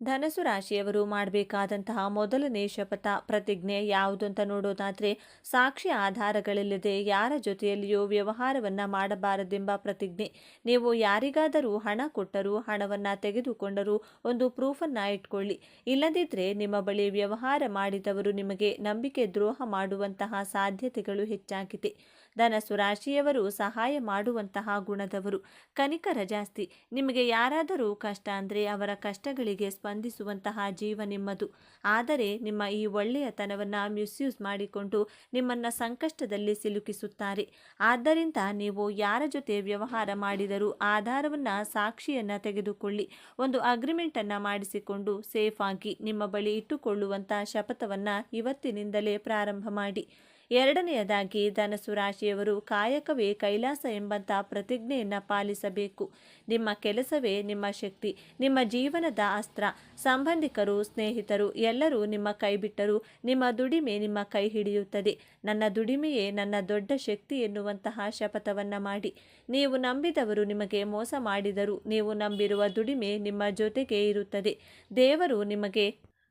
ಧನಸ್ಸು ರಾಶಿಯವರು ಮಾಡಬೇಕಾದಂತಹ ಮೊದಲನೇ ಶಪಥ, ಪ್ರತಿಜ್ಞೆ ಯಾವುದು ಅಂತ ನೋಡೋದಾದರೆ, ಸಾಕ್ಷಿ ಆಧಾರಗಳಿಲ್ಲದೆ ಯಾರ ಜೊತೆಯಲ್ಲಿಯೂ ವ್ಯವಹಾರವನ್ನು ಮಾಡಬಾರದೆಂಬ ಪ್ರತಿಜ್ಞೆ. ನೀವು ಯಾರಿಗಾದರೂ ಹಣ ಕೊಟ್ಟರೂ, ಹಣವನ್ನು ತೆಗೆದುಕೊಂಡರೂ ಒಂದು ಪ್ರೂಫನ್ನು ಇಟ್ಕೊಳ್ಳಿ. ಇಲ್ಲದಿದ್ದರೆ ನಿಮ್ಮ ಬಳಿ ವ್ಯವಹಾರ ಮಾಡಿದವರು ನಿಮಗೆ ನಂಬಿಕೆ ದ್ರೋಹ ಮಾಡುವಂತಹ ಸಾಧ್ಯತೆಗಳು ಹೆಚ್ಚಾಗಿದೆ. ಧನಸ್ಸು ರಾಶಿಯವರು ಸಹಾಯ ಮಾಡುವಂತಹ ಗುಣದವರು, ಕನಿಕರ ಜಾಸ್ತಿ. ನಿಮಗೆ ಯಾರಾದರೂ ಕಷ್ಟ ಅಂದರೆ ಅವರ ಕಷ್ಟಗಳಿಗೆ ಸ್ಪಂದಿಸುವಂತಹ ಜೀವ ನಿಮ್ಮದು. ಆದರೆ ನಿಮ್ಮ ಈ ಒಳ್ಳೆಯತನವನ್ನು ಮಿಸ್ಯೂಸ್ ಮಾಡಿಕೊಂಡು ನಿಮ್ಮನ್ನು ಸಂಕಷ್ಟದಲ್ಲಿ ಸಿಲುಕಿಸುತ್ತಾರೆ. ಆದ್ದರಿಂದ ನೀವು ಯಾರ ಜೊತೆ ವ್ಯವಹಾರ ಮಾಡಿದರೂ ಆಧಾರವನ್ನು, ಸಾಕ್ಷಿಯನ್ನು ತೆಗೆದುಕೊಳ್ಳಿ. ಒಂದು ಅಗ್ರಿಮೆಂಟನ್ನು ಮಾಡಿಸಿಕೊಂಡು ಸೇಫ್ ಆಗಿ ನಿಮ್ಮ ಬಳಿ ಇಟ್ಟುಕೊಳ್ಳುವಂಥ ಶಪಥವನ್ನು ಇವತ್ತಿನಿಂದಲೇ ಪ್ರಾರಂಭ ಮಾಡಿ. ಎರಡನೆಯದಾಗಿ ಧನಸ್ಸು ರಾಶಿಯವರು ಕಾಯಕವೇ ಕೈಲಾಸ ಎಂಬಂಥ ಪ್ರತಿಜ್ಞೆಯನ್ನು ಪಾಲಿಸಬೇಕು. ನಿಮ್ಮ ಕೆಲಸವೇ ನಿಮ್ಮ ಶಕ್ತಿ, ನಿಮ್ಮ ಜೀವನದ ಅಸ್ತ್ರ. ಸಂಬಂಧಿಕರು, ಸ್ನೇಹಿತರು ಎಲ್ಲರೂ ನಿಮ್ಮ ಕೈ ಬಿಟ್ಟರೂ ನಿಮ್ಮ ದುಡಿಮೆ ನಿಮ್ಮ ಕೈ ಹಿಡಿಯುತ್ತದೆ. ನನ್ನ ದುಡಿಮೆಯೇ ನನ್ನ ದೊಡ್ಡ ಶಕ್ತಿ ಎನ್ನುವಂತಹ ಶಪಥವನ್ನು ಮಾಡಿ. ನೀವು ನಂಬಿದವರು ನಿಮಗೆ ಮೋಸ ಮಾಡಿದರೂ ನೀವು ನಂಬಿರುವ ದುಡಿಮೆ ನಿಮ್ಮ ಜೊತೆಗೆ ಇರುತ್ತದೆ. ದೇವರು ನಿಮಗೆ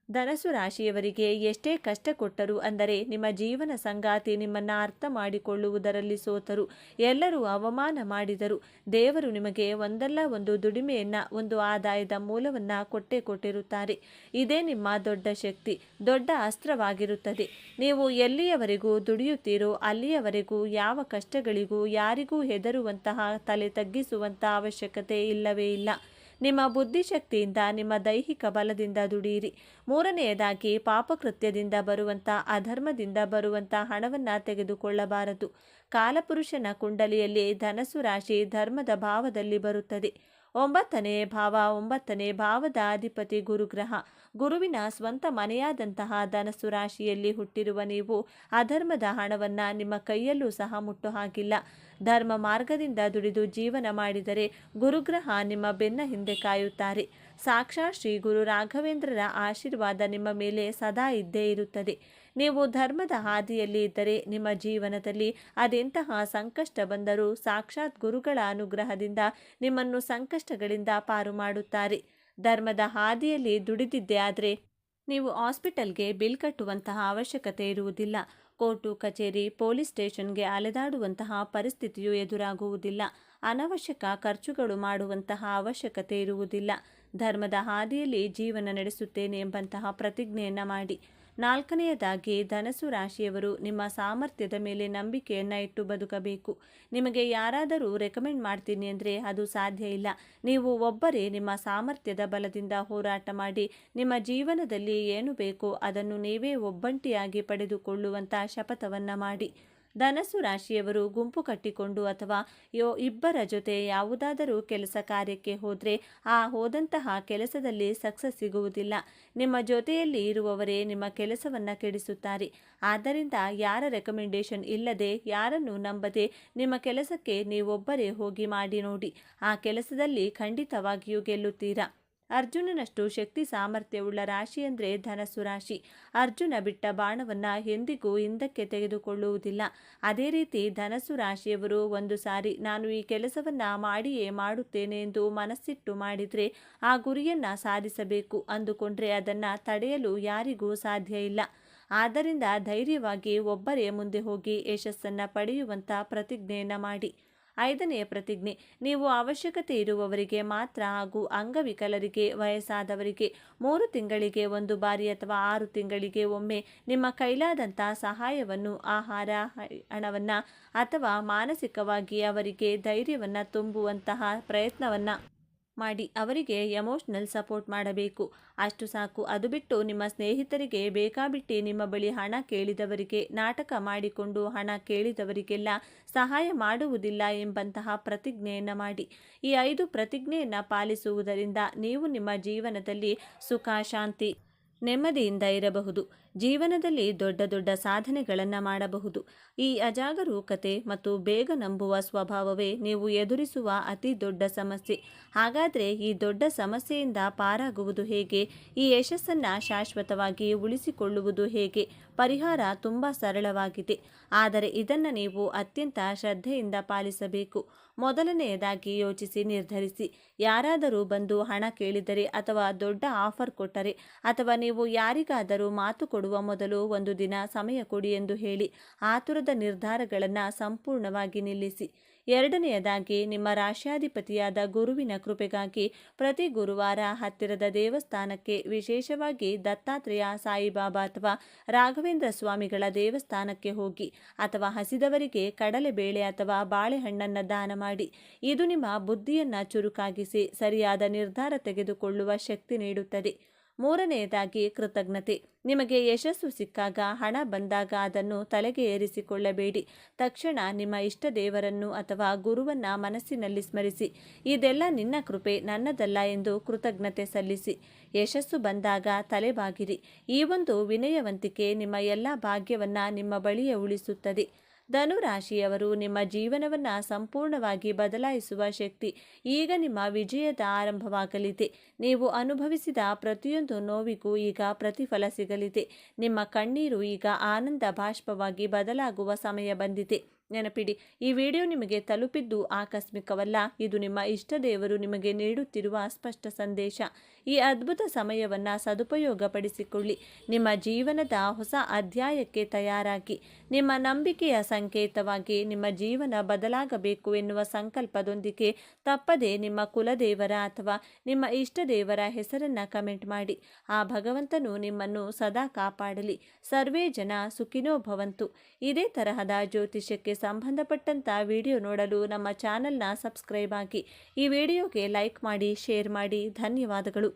ಧನಸ್ಸು ರಾಶಿಯವರಿಗೆ ಎಷ್ಟೇ ಕಷ್ಟ ಕೊಟ್ಟರು, ಅಂದರೆ ನಿಮ್ಮ ಜೀವನ ಸಂಗಾತಿ ನಿಮ್ಮನ್ನು ಅರ್ಥ ಮಾಡಿಕೊಳ್ಳುವುದರಲ್ಲಿ ಸೋತರು, ಎಲ್ಲರೂ ಅವಮಾನ ಮಾಡಿದರು, ದೇವರು ನಿಮಗೆ ಒಂದಲ್ಲ ಒಂದು ದುಡಿಮೆಯನ್ನು, ಒಂದು ಆದಾಯದ ಮೂಲವನ್ನು ಕೊಟ್ಟಿರುತ್ತಾರೆ. ಇದೇ ನಿಮ್ಮ ದೊಡ್ಡ ಶಕ್ತಿ, ದೊಡ್ಡ ಅಸ್ತ್ರವಾಗಿರುತ್ತದೆ. ನೀವು ಎಲ್ಲಿಯವರೆಗೂ ದುಡಿಯುತ್ತೀರೋ ಅಲ್ಲಿಯವರೆಗೂ ಯಾವ ಕಷ್ಟಗಳಿಗೂ ಯಾರಿಗೂ ಹೆದರುವಂತಹ, ತಲೆ ತಗ್ಗಿಸುವಂಥ ಅವಶ್ಯಕತೆ ಇಲ್ಲವೇ ಇಲ್ಲ. ನಿಮ್ಮ ಬುದ್ಧಿಶಕ್ತಿಯಿಂದ, ನಿಮ್ಮ ದೈಹಿಕ ಬಲದಿಂದ ದುಡಿಯಿರಿ. ಮೂರನೆಯದಾಗಿ ಪಾಪಕೃತ್ಯದಿಂದ ಬರುವಂಥ, ಅಧರ್ಮದಿಂದ ಬರುವಂಥ ಹಣವನ್ನು ತೆಗೆದುಕೊಳ್ಳಬಾರದು. ಕಾಲಪುರುಷನ ಕುಂಡಲಿಯಲ್ಲಿ ಧನಸ್ಸು ರಾಶಿ ಧರ್ಮದ ಭಾವದಲ್ಲಿ ಬರುತ್ತದೆ. ಒಂಬತ್ತನೇ ಭಾವದ ಅಧಿಪತಿ ಗುರುಗ್ರಹ. ಗುರುವಿನ ಸ್ವಂತ ಮನೆಯಾದಂತಹ ಧನಸ್ಸು ರಾಶಿಯಲ್ಲಿ ಹುಟ್ಟಿರುವ ನೀವು ಅಧರ್ಮದ ಹಣವನ್ನು ನಿಮ್ಮ ಕೈಯಲ್ಲೂ ಸಹ ಮುಟ್ಟು ಹಾಕಿಲ್ಲ. ಧರ್ಮ ಮಾರ್ಗದಿಂದ ದುಡಿದು ಜೀವನ ಮಾಡಿದರೆ ಗುರುಗ್ರಹ ನಿಮ್ಮ ಬೆನ್ನ ಹಿಂದೆ ಕಾಯುತ್ತಾರೆ. ಸಾಕ್ಷಾತ್ ಶ್ರೀ ಗುರು ರಾಘವೇಂದ್ರರ ಆಶೀರ್ವಾದ ನಿಮ್ಮ ಮೇಲೆ ಸದಾ ಇದ್ದೇ ಇರುತ್ತದೆ. ನೀವು ಧರ್ಮದ ಹಾದಿಯಲ್ಲಿ ಇದ್ದರೆ ನಿಮ್ಮ ಜೀವನದಲ್ಲಿ ಅದೆಂತಹ ಸಂಕಷ್ಟ ಬಂದರೂ ಸಾಕ್ಷಾತ್ ಗುರುಗಳ ಅನುಗ್ರಹದಿಂದ ನಿಮ್ಮನ್ನು ಸಂಕಷ್ಟಗಳಿಂದ ಪಾರು ಮಾಡುತ್ತಾರೆ. ಧರ್ಮದ ಹಾದಿಯಲ್ಲಿ ದುಡಿದಿದ್ದೇ ಆದರೆ ನೀವು ಹಾಸ್ಪಿಟಲ್ಗೆ ಬಿಲ್ ಕಟ್ಟುವಂತಹ ಅವಶ್ಯಕತೆ ಇರುವುದಿಲ್ಲ. ಕೋರ್ಟು ಕಚೇರಿ, ಪೊಲೀಸ್ ಸ್ಟೇಷನ್ಗೆ ಅಲೆದಾಡುವಂತಹ ಪರಿಸ್ಥಿತಿಯು ಎದುರಾಗುವುದಿಲ್ಲ. ಅನವಶ್ಯಕ ಖರ್ಚುಗಳು ಮಾಡುವಂತಹ ಅವಶ್ಯಕತೆ ಇರುವುದಿಲ್ಲ. ಧರ್ಮದ ಹಾದಿಯಲ್ಲಿ ಜೀವನ ನಡೆಸುತ್ತೇನೆ ಎಂಬಂತಹ ಪ್ರತಿಜ್ಞೆಯನ್ನು ಮಾಡಿ. ನಾಲ್ಕನೆಯದಾಗಿ ಧನಸ್ಸು ರಾಶಿಯವರು ನಿಮ್ಮ ಸಾಮರ್ಥ್ಯದ ಮೇಲೆ ನಂಬಿಕೆಯನ್ನು ಇಟ್ಟು ಬದುಕಬೇಕು. ನಿಮಗೆ ಯಾರಾದರೂ ರೆಕಮೆಂಡ್ ಮಾಡ್ತೀನಿ ಅಂದರೆ ಅದು ಸಾಧ್ಯ ಇಲ್ಲ. ನೀವು ಒಬ್ಬರೇ ನಿಮ್ಮ ಸಾಮರ್ಥ್ಯದ ಬಲದಿಂದ ಹೋರಾಟ ಮಾಡಿ ನಿಮ್ಮ ಜೀವನದಲ್ಲಿ ಏನು ಬೇಕೋ ಅದನ್ನು ನೀವೇ ಒಬ್ಬಂಟಿಯಾಗಿ ಪಡೆದುಕೊಳ್ಳುವಂಥ ಶಪಥವನ್ನು ಮಾಡಿ. ಧನಸ್ಸು ರಾಶಿಯವರು ಗುಂಪು ಕಟ್ಟಿಕೊಂಡು ಅಥವಾ ಇಬ್ಬರ ಜೊತೆ ಯಾವುದಾದರೂ ಕೆಲಸ ಕಾರ್ಯಕ್ಕೆ ಹೋದರೆ ಹೋದಂತಹ ಕೆಲಸದಲ್ಲಿ ಸಕ್ಸಸ್ ಸಿಗುವುದಿಲ್ಲ. ನಿಮ್ಮ ಜೊತೆಯಲ್ಲಿ ಇರುವವರೇ ನಿಮ್ಮ ಕೆಲಸವನ್ನು ಕೆಡಿಸುತ್ತಾರೆ. ಆದ್ದರಿಂದ ಯಾರ ರೆಕಮೆಂಡೇಶನ್ ಇಲ್ಲದೆ, ಯಾರನ್ನು ನಂಬದೆ ನಿಮ್ಮ ಕೆಲಸಕ್ಕೆ ನೀವೊಬ್ಬರೇ ಹೋಗಿ ಮಾಡಿ ನೋಡಿ. ಆ ಕೆಲಸದಲ್ಲಿ ಖಂಡಿತವಾಗಿಯೂ ಗೆಲ್ಲುತ್ತೀರಾ. ಅರ್ಜುನನಷ್ಟು ಶಕ್ತಿ ಸಾಮರ್ಥ್ಯವುಳ್ಳ ರಾಶಿ ಅಂದರೆ ಧನಸ್ಸು ರಾಶಿ. ಅರ್ಜುನ ಬಿಟ್ಟ ಬಾಣವನ್ನು ಎಂದಿಗೂ ಹಿಂದಕ್ಕೆ ತೆಗೆದುಕೊಳ್ಳುವುದಿಲ್ಲ. ಅದೇ ರೀತಿ ಧನಸ್ಸು ರಾಶಿಯವರು ಒಂದು ಸಾರಿ ನಾನು ಈ ಕೆಲಸವನ್ನು ಮಾಡಿಯೇ ಮಾಡುತ್ತೇನೆ ಎಂದು ಮನಸ್ಸಿಟ್ಟು ಮಾಡಿದರೆ ಆ ಗುರಿಯನ್ನು ಸಾಧಿಸಬೇಕು ಅಂದುಕೊಂಡ್ರೆ ಅದನ್ನು ತಡೆಯಲು ಯಾರಿಗೂ ಸಾಧ್ಯ ಇಲ್ಲ. ಆದ್ದರಿಂದ ಧೈರ್ಯವಾಗಿ ಒಬ್ಬರೇ ಮುಂದೆ ಹೋಗಿ ಯಶಸ್ಸನ್ನು ಪಡೆಯುವಂಥ ಪ್ರತಿಜ್ಞೆಯನ್ನು ಮಾಡಿ. ಐದನೆಯ ಪ್ರತಿಜ್ಞೆ, ನೀವು ಅವಶ್ಯಕತೆ ಇರುವವರಿಗೆ ಮಾತ್ರ ಹಾಗೂ ಅಂಗವಿಕಲರಿಗೆ, ವಯಸ್ಸಾದವರಿಗೆ 3 ತಿಂಗಳಿಗೆ ಒಂದು ಬಾರಿ ಅಥವಾ 6 ತಿಂಗಳಿಗೆ ಒಮ್ಮೆ ನಿಮ್ಮ ಕೈಲಾದಂಥ ಸಹಾಯವನ್ನು, ಆಹಾರ, ಹಣವನ್ನು ಅಥವಾ ಮಾನಸಿಕವಾಗಿ ಅವರಿಗೆ ಧೈರ್ಯವನ್ನು ತುಂಬುವಂತಹ ಪ್ರಯತ್ನವನ್ನು ಮಾಡಿ ಅವರಿಗೆ ಎಮೋಷ್ನಲ್ ಸಪೋರ್ಟ್ ಮಾಡಬೇಕು. ಅಷ್ಟು ಸಾಕು. ಅದು ಬಿಟ್ಟು ನಿಮ್ಮ ಸ್ನೇಹಿತರಿಗೆ ಬೇಕಾಬಿಟ್ಟಿ ನಿಮ್ಮ ಬಳಿ ಹಣ ಕೇಳಿದವರಿಗೆ, ನಾಟಕ ಮಾಡಿಕೊಂಡು ಹಣ ಕೇಳಿದವರಿಗೆಲ್ಲ ಸಹಾಯ ಮಾಡುವುದಿಲ್ಲ ಎಂಬಂತಹ ಪ್ರತಿಜ್ಞೆಯನ್ನು ಮಾಡಿ. ಈ 5 ಪ್ರತಿಜ್ಞೆಯನ್ನು ಪಾಲಿಸುವುದರಿಂದ ನೀವು ನಿಮ್ಮ ಜೀವನದಲ್ಲಿ ಸುಖ, ಶಾಂತಿ, ನೆಮ್ಮದಿಯಿಂದ ಇರಬಹುದು. ಜೀವನದಲ್ಲಿ ದೊಡ್ಡ ದೊಡ್ಡ ಸಾಧನೆಗಳನ್ನು ಮಾಡಬಹುದು. ಈ ಅಜಾಗರೂಕತೆ ಮತ್ತು ಬೇಗ ನಂಬುವ ಸ್ವಭಾವವೇ ನೀವು ಎದುರಿಸುವ ಅತಿ ದೊಡ್ಡ ಸಮಸ್ಯೆ. ಹಾಗಾದರೆ ಈ ದೊಡ್ಡ ಸಮಸ್ಯೆಯಿಂದ ಪಾರಾಗುವುದು ಹೇಗೆ? ಈ ಯಶಸ್ಸನ್ನು ಶಾಶ್ವತವಾಗಿ ಉಳಿಸಿಕೊಳ್ಳುವುದು ಹೇಗೆ? ಪರಿಹಾರ ತುಂಬ ಸರಳವಾಗಿದೆ, ಆದರೆ ಇದನ್ನು ನೀವು ಅತ್ಯಂತ ಶ್ರದ್ಧೆಯಿಂದ ಪಾಲಿಸಬೇಕು. ಮೊದಲನೆಯದಾಗಿ ಯೋಚಿಸಿ ನಿರ್ಧರಿಸಿ. ಯಾರಾದರೂ ಬಂದು ಹಣ ಕೇಳಿದರೆ ಅಥವಾ ದೊಡ್ಡ ಆಫರ್ ಕೊಟ್ಟರೆ ಅಥವಾ ನೀವು ಯಾರಿಗಾದರೂ ಮಾತು ಕೊಡುವ ಮೊದಲು ಒಂದು ದಿನ ಸಮಯ ಕೊಡಿ ಎಂದು ಹೇಳಿ ಆತುರದ ನಿರ್ಧಾರಗಳನ್ನು ಸಂಪೂರ್ಣವಾಗಿ ನಿಲ್ಲಿಸಿ. ಎರಡನೆಯದಾಗಿ ನಿಮ್ಮ ರಾಶ್ಯಾಧಿಪತಿಯಾದ ಗುರುವಿನ ಕೃಪೆಗಾಗಿ ಪ್ರತಿ ಗುರುವಾರ ಹತ್ತಿರದ ದೇವಸ್ಥಾನಕ್ಕೆ, ವಿಶೇಷವಾಗಿ ದತ್ತಾತ್ರೇಯ, ಸಾಯಿಬಾಬಾ ಅಥವಾ ರಾಘವೇಂದ್ರ ಸ್ವಾಮಿಗಳ ದೇವಸ್ಥಾನಕ್ಕೆ ಹೋಗಿ ಅಥವಾ ಹಸಿದವರಿಗೆ ಕಡಲೆಬೇಳೆ ಅಥವಾ ಬಾಳೆಹಣ್ಣನ್ನು ದಾನ ಮಾಡಿ. ಇದು ನಿಮ್ಮ ಬುದ್ಧಿಯನ್ನು ಚುರುಕಾಗಿಸಿ ಸರಿಯಾದ ನಿರ್ಧಾರ ತೆಗೆದುಕೊಳ್ಳುವ ಶಕ್ತಿ ನೀಡುತ್ತದೆ. ಮೂರನೆಯದಾಗಿ ಕೃತಜ್ಞತೆ. ನಿಮಗೆ ಯಶಸ್ಸು ಸಿಕ್ಕಾಗ, ಹಣ ಬಂದಾಗ ಅದನ್ನು ತಲೆಗೆ ಏರಿಸಿಕೊಳ್ಳಬೇಡಿ. ತಕ್ಷಣ ನಿಮ್ಮ ಇಷ್ಟ ದೇವರನ್ನು ಅಥವಾ ಗುರುವನ್ನ ಮನಸ್ಸಿನಲ್ಲಿ ಸ್ಮರಿಸಿ, ಇದೆಲ್ಲ ನಿನ್ನ ಕೃಪೆ, ನನ್ನದಲ್ಲ ಎಂದು ಕೃತಜ್ಞತೆ ಸಲ್ಲಿಸಿ. ಯಶಸ್ಸು ಬಂದಾಗ ತಲೆಬಾಗಿರಿ. ಈ ಒಂದು ವಿನಯವಂತಿಕೆ ನಿಮ್ಮ ಎಲ್ಲ ಭಾಗ್ಯವನ್ನ ನಿಮ್ಮ ಬಳಿಯೇ ಉಳಿಸುತ್ತದೆ. ಧನುರಾಶಿಯವರು, ನಿಮ್ಮ ಜೀವನವನ್ನು ಸಂಪೂರ್ಣವಾಗಿ ಬದಲಾಯಿಸುವ ಶಕ್ತಿ ಈಗ ನಿಮ್ಮ ವಿಜಯದ ಆರಂಭವಾಗಲಿದೆ. ನೀವು ಅನುಭವಿಸಿದ ಪ್ರತಿಯೊಂದು ನೋವಿಗೂ ಈಗ ಪ್ರತಿಫಲ ಸಿಗಲಿದೆ. ನಿಮ್ಮ ಕಣ್ಣೀರು ಈಗ ಆನಂದ ಬಾಷ್ಪವಾಗಿ ಬದಲಾಗುವ ಸಮಯ ಬಂದಿದೆ. ನೆನಪಿಡಿ, ಈ ವಿಡಿಯೋ ನಿಮಗೆ ತಲುಪಿದ್ದು ಆಕಸ್ಮಿಕವಲ್ಲ. ಇದು ನಿಮ್ಮ ಇಷ್ಟ ದೇವರು ನಿಮಗೆ ನೀಡುತ್ತಿರುವ ಸ್ಪಷ್ಟ ಸಂದೇಶ. ಈ ಅದ್ಭುತ ಸಮಯವನ್ನು ಸದುಪಯೋಗಪಡಿಸಿಕೊಳ್ಳಿ. ನಿಮ್ಮ ಜೀವನದ ಹೊಸ ಅಧ್ಯಾಯಕ್ಕೆ ತಯಾರಾಗಿ. ನಿಮ್ಮ ನಂಬಿಕೆಯ ಸಂಕೇತವಾಗಿ ನಿಮ್ಮ ಜೀವನ ಬದಲಾಗಬೇಕು ಎನ್ನುವ ಸಂಕಲ್ಪದೊಂದಿಗೆ ತಪ್ಪದೆ ನಿಮ್ಮ ಕುಲದೇವರ ಅಥವಾ ನಿಮ್ಮ ಇಷ್ಟ ದೇವರ ಹೆಸರನ್ನು ಕಮೆಂಟ್ ಮಾಡಿ. ಆ ಭಗವಂತನು ನಿಮ್ಮನ್ನು ಸದಾ ಕಾಪಾಡಲಿ. ಸರ್ವೇ ಜನ ಸುಖಿನೋ ಭವಂತು. ಇದೇ ತರಹದ ಜ್ಯೋತಿಷ್ಯಕ್ಕೆ ಸಂಬಂಧಪಟ್ಟಂತ ವಿಡಿಯೋ ನೋಡಲು ನಮ್ಮ ಚಾನೆಲ್ನ ಸಬ್ಸ್ಕ್ರೈಬ್ ಆಗಿ. ಈ ವಿಡಿಯೋಗೆ ಲೈಕ್ ಮಾಡಿ, ಶೇರ್ ಮಾಡಿ. ಧನ್ಯವಾದಗಳು.